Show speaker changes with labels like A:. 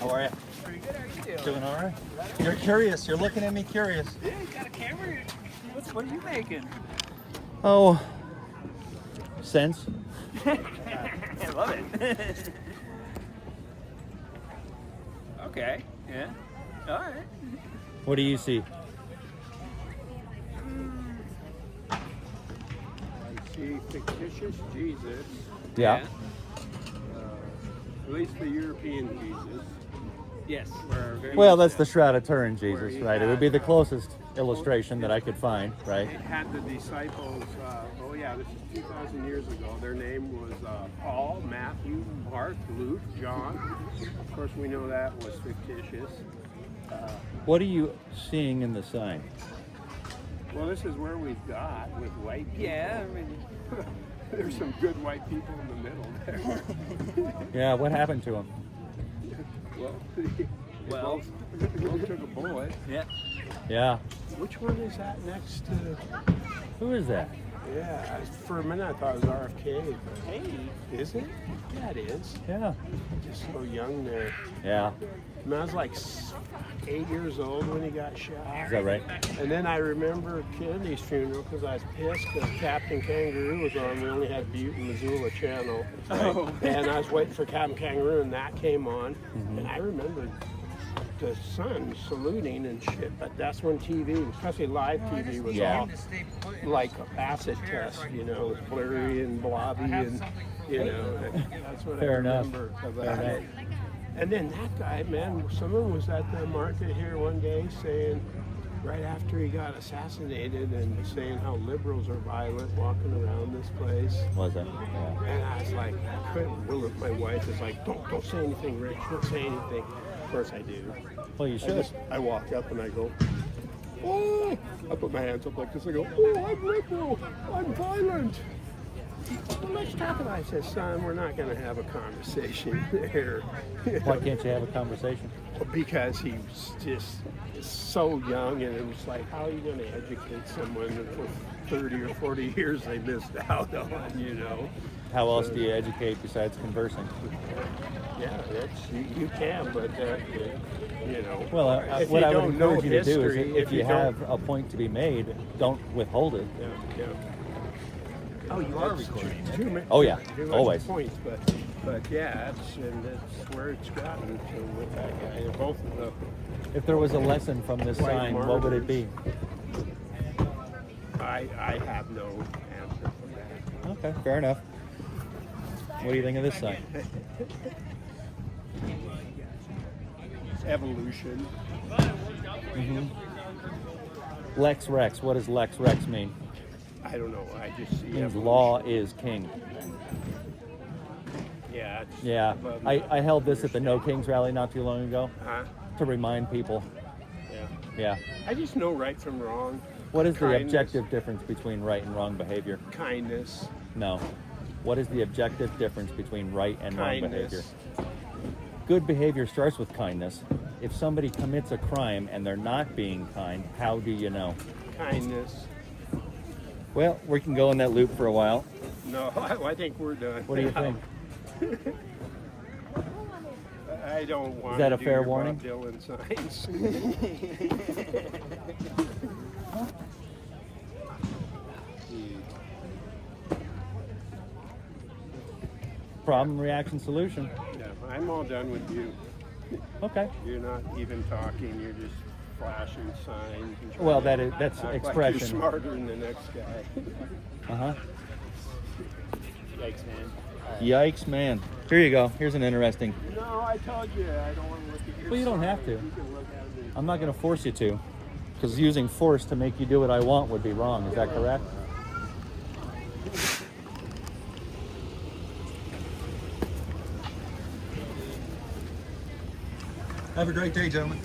A: How are you?
B: Pretty good. How are you doing?
A: Doing all right. You're curious. You're looking at me curious.
B: Yeah, you got a camera. What are you making?
A: Oh, sense.
B: I love it. Okay. Yeah. All right.
A: What do you see?
C: I see fictitious Jesus,
A: Yeah.
C: at least the European Jesus.
B: Yes.
A: Well, that's the Shroud of Turin Jesus, right? It would be the closest illustration that I could find, right?
C: It had the disciples, this is 2,000 years ago. Their name was Paul, Matthew, Mark, Luke, John. Of course, we know that was fictitious.
A: What are you seeing in the sign?
C: Well, this is where we've got with white people.
B: Yeah. I mean,
C: There's some good white people in the middle there.
A: Yeah, what happened to him?
C: Well, they both took a bullet.
B: yeah.
A: Yeah.
C: Which one is that next to?
A: Who is that?
C: Yeah, for a minute I thought it was RFK. But
B: Hey.
C: is it? Yeah, it is.
A: Yeah.
C: Just so young there.
A: Yeah.
C: I mean, I was like 8 years old when he got shot.
A: Is that right?
C: And then I remember Kennedy's funeral because I was pissed because Captain Kangaroo was on. We only had Butte and Missoula channel.
B: Oh.
C: And I was waiting for Captain Kangaroo and that came on. And I remember the sun saluting and shit, but that's when TV, especially live TV, was all like a acid test, you know, it was blurry and blobby and, you know, that's what
A: Fair
C: I
A: enough.
C: remember
A: Fair
C: about it. And then that guy, man, someone was at the market here one day saying, right after he got assassinated and saying how liberals are violent walking around this place.
A: Was it? Yeah.
C: And I was like, I couldn't will it. My wife is like, don't say anything, Rich, don't say anything. Of course I do.
A: Well, you should.
C: I walk up and I go, oh, I put my hands up like this. I go, oh, I'm liberal, I'm violent. Well, let's talk about it. I said, son, we're not going to have a conversation there.
A: Why can't you have a conversation?
C: Because he was just so young, and it was like, how are you going to educate someone that for 30 or 40 years they missed out on, you know?
A: How else do you educate besides conversing?
C: Yeah, you can, but you know.
A: Well,
C: if
A: what
C: you
A: I would
C: don't know
A: encourage you to do is
C: history,
A: if you
C: don't-
A: have a point to be made, don't withhold it.
C: Yeah.
B: Oh, you are recording.
A: Oh, yeah,
C: Too much
A: always.
C: points, but yeah, that's where it's gotten to with that guy. They're both of them.
A: If there was a lesson from this
C: White
A: sign, what would it be?
C: I have no answer for that.
A: Okay, fair enough. What do you think of this sign?
C: Evolution.
A: Lex Rex. What does Lex Rex mean?
C: I don't know. I just see
A: It means
C: evolution.
A: law is king.
C: Yeah. It's
A: Yeah,
C: above
A: I held this at the No Kings rally not too long ago
C: Huh?
A: to remind people.
C: Yeah.
A: Yeah.
C: I just know right from wrong.
A: What is the
C: Kindness.
A: objective difference between right and wrong behavior?
C: Kindness.
A: No. What is the objective difference between right and wrong
C: Kindness.
A: behavior? Good behavior starts with kindness. If somebody commits a crime and they're not being kind, how do you know?
C: Kindness.
A: Well, we can go in that loop for a while.
C: No, I think we're done.
A: What do you think?
C: I don't want
A: Is that
C: to
A: a
C: do
A: fair
C: your
A: warning?
C: Bob Dylan signs.
A: Problem, reaction, solution.
C: Yeah, I'm all done with you.
A: Okay.
C: You're not even talking. You're just flashing signs. And
A: Well,
C: trying
A: that's
C: to act
A: expression.
C: Like you're smarter than the next guy.
A: Uh-huh.
B: Yikes, man.
A: Yikes, man. Here you go. Here's an interesting.
C: No, I told you I don't want to look at your
A: Well, you don't
C: sign.
A: have to.
C: You can look at it.
A: I'm not going to force you to, because using force to make you do what I want would be wrong. Is that correct?
D: Have a great day, gentlemen.